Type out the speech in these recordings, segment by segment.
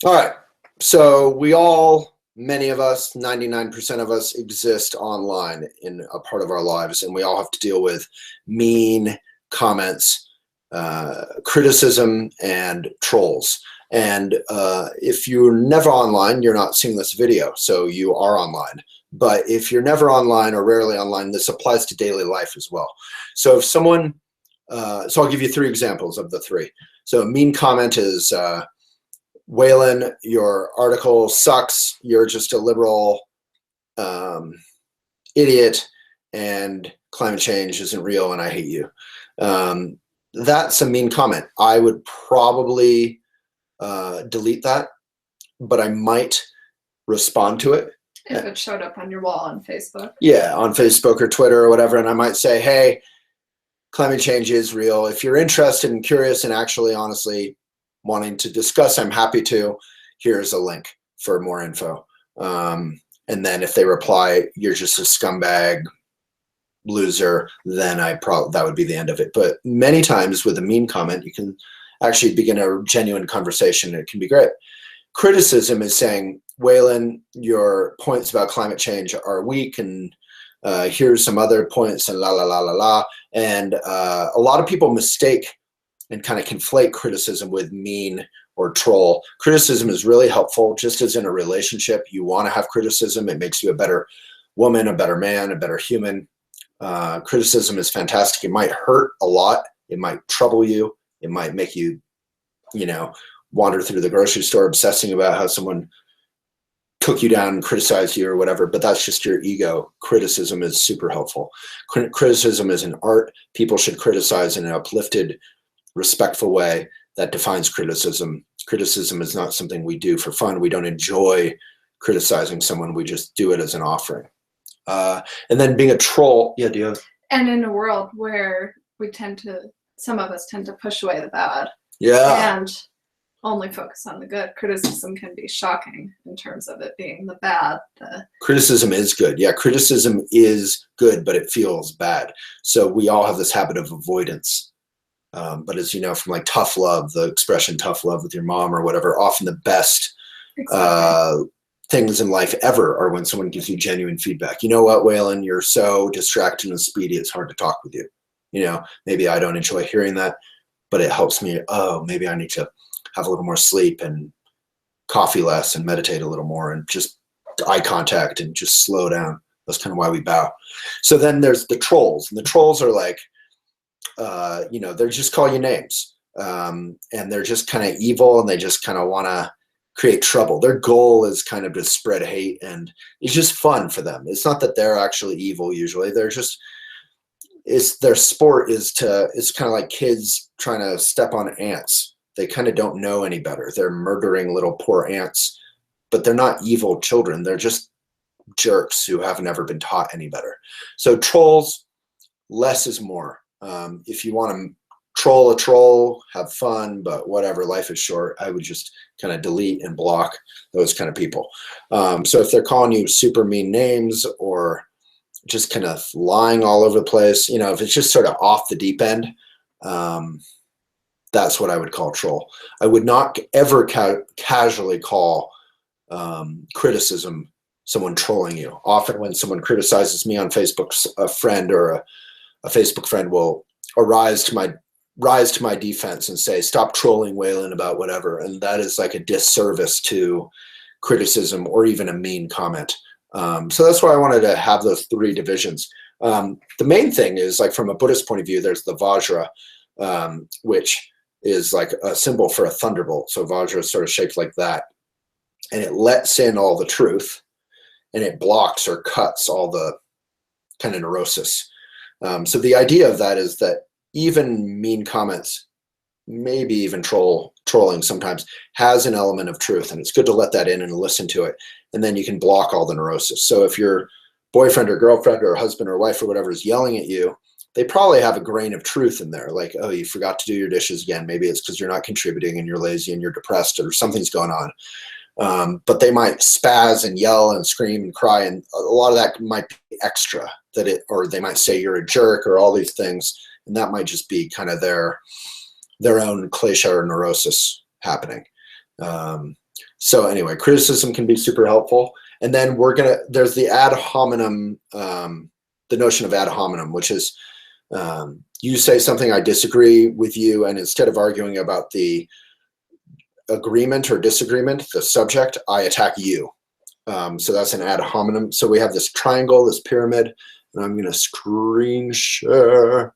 All right. So we all, many of us, 99% of us exist online in a part of our lives, and we all have to deal with mean comments, criticism, and trolls. And if you're never online, you're not seeing this video, so you are online. But if you're never online or rarely online, this applies to daily life as well. So if someone, so I'll give you three examples of the three. So a mean comment is, Waylon, your article sucks. You're just a liberal idiot, and climate change isn't real, and I hate you. That's a mean comment. I would probably delete that, but I might respond to it. If it showed up on your wall on Facebook. Yeah, on Facebook or Twitter or whatever, and I might say, hey, climate change is real. If you're interested and curious and actually honestly wanting to discuss, I'm happy to. Here's a link for more info. And then if they reply, you're just a scumbag loser, then that would be the end of it. But many times with a mean comment, you can actually begin a genuine conversation. It can be great. Criticism is saying, Waylon, your points about climate change are weak, and here's some other points, and la la la la la. And a lot of people mistake and kind of conflate criticism with mean or troll. Criticism is really helpful, just as in a relationship. You want to have criticism. It makes you a better woman, a better man, a better human. Criticism is fantastic. It might hurt a lot. It might trouble you. It might make you, wander through the grocery store obsessing about how someone took you down and criticized you or whatever, but that's just your ego. Criticism is super helpful. Criticism is an art. People should criticize in an uplifted, respectful way. That defines criticism. Criticism is not something we do for fun. We don't enjoy criticizing someone. We just do it as an offering. And then being a troll. Yeah, do you have? And in a world where some of us tend to push away the bad. Yeah. And only focus on the good. Criticism can be shocking in terms of it being the bad. Criticism is good. Yeah, criticism is good, but it feels bad. So we all have this habit of avoidance. But as you know, from like tough love, the expression tough love with your mom or whatever, often the best things in life ever are when someone gives you genuine feedback. You know what, Waylon, you're so distracted and speedy, it's hard to talk with you. Maybe I don't enjoy hearing that, but it helps me. Oh, maybe I need to have a little more sleep and coffee less and meditate a little more and just eye contact and just slow down. That's kind of why we bow. So then there's the trolls, and the trolls are like, they just call you names, and they're just kind of evil, and they just kind of want to create trouble. Their goal is kind of to spread hate, and it's just fun for them. It's not that they're actually evil. Usually they're just, their sport is it's kind of like kids trying to step on ants. They kind of don't know any better. They're murdering little poor ants, but they're not evil children. They're just jerks who have never been taught any better. So trolls, less is more. If you want to troll a troll, have fun, but whatever, life is short. I would just kind of delete and block those kind of people. So if they're calling you super mean names or just kind of lying all over the place, if it's just sort of off the deep end, that's what I would call troll. I would not ever casually call criticism someone trolling you. Often when someone criticizes me on Facebook, a friend or a Facebook friend will rise to my defense and say, stop trolling Waylon about whatever. And that is like a disservice to criticism or even a mean comment. So that's why I wanted to have those three divisions. The main thing is, like, from a Buddhist point of view, there's the Vajra, which is like a symbol for a thunderbolt. So Vajra is sort of shaped like that. And it lets in all the truth, and it blocks or cuts all the kind of neurosis. So the idea of that is that even mean comments, maybe even trolling sometimes, has an element of truth, and it's good to let that in and listen to it, and then you can block all the neurosis. So if your boyfriend or girlfriend or husband or wife or whatever is yelling at you, they probably have a grain of truth in there, like, oh, you forgot to do your dishes again. Maybe it's because you're not contributing and you're lazy and you're depressed or something's going on. But they might spaz and yell and scream and cry, and a lot of that might be extra, or they might say you're a jerk or all these things, and that might just be kind of their own klesha or neurosis happening. So anyway, criticism can be super helpful. And then there's the ad hominem, the notion of ad hominem, which is you say something, I disagree with you, and instead of arguing about the agreement or disagreement, the subject, I attack you. So that's an ad hominem. So we have this triangle, this pyramid, and I'm going to screen share,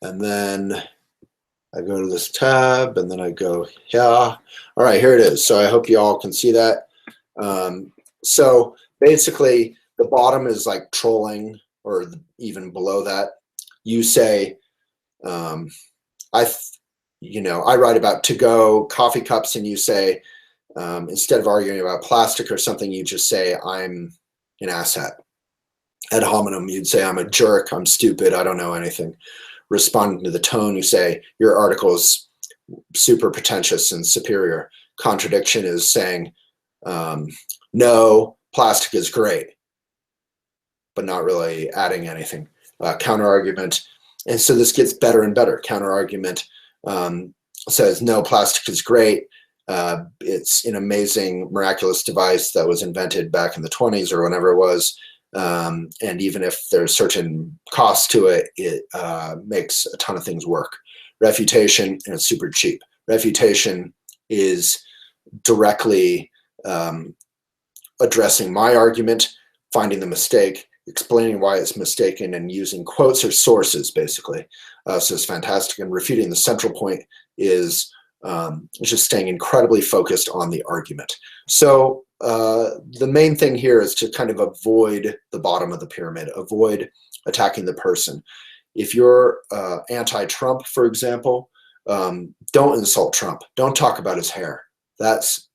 and then I go to this tab, and then I go, yeah. All right, here it is. So I hope you all can see that. So basically, the bottom is like trolling, or even below that. You say, I write about to-go coffee cups, and you say, instead of arguing about plastic or something, you just say, I'm an asshat. Ad hominem, you'd say, I'm a jerk, I'm stupid, I don't know anything. Responding to the tone, you say, your article is super pretentious and superior. Contradiction is saying, no, plastic is great, but not really adding anything. Counter argument, and so this gets better and better. Counter argument says, no, plastic is great. It's an amazing, miraculous device that was invented back in the 20s or whenever it was. And even if there's certain costs to it, it makes a ton of things work. Refutation, and it's super cheap. Refutation is directly addressing my argument, finding the mistake, explaining why it's mistaken, and using quotes or sources, basically. So it's fantastic. And refuting, the central point is just staying incredibly focused on the argument. So the main thing here is to kind of avoid the bottom of the pyramid, avoid attacking the person. If you're anti-Trump, for example, don't insult Trump. Don't talk about his hair. That's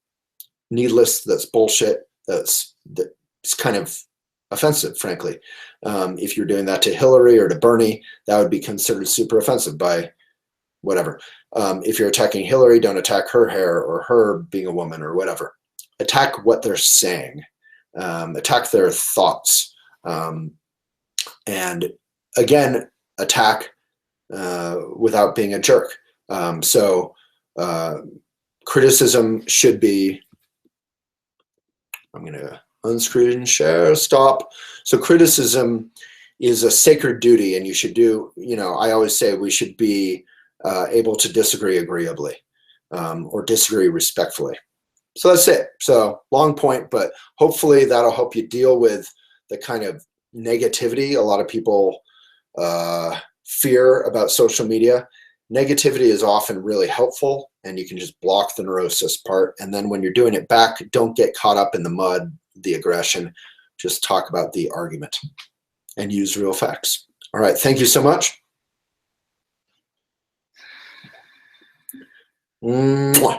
needless. That's bullshit. That's kind of offensive, frankly. If you're doing that to Hillary or to Bernie, that would be considered super offensive by whatever. If you're attacking Hillary, don't attack her hair or her being a woman or whatever. Attack what they're saying. Attack their thoughts. And again, attack without being a jerk. So criticism should be, I'm going to unscreen share, stop. So criticism is a sacred duty, and you should do, I always say we should be able to disagree agreeably or disagree respectfully. So that's it. So long point, but hopefully that'll help you deal with the kind of negativity a lot of people fear about social media. Negativity is often really helpful, and you can just block the neurosis part. And then when you're doing it back, don't get caught up in the mud, the aggression. Just talk about the argument and use real facts. All right. Thank you so much. Mwah.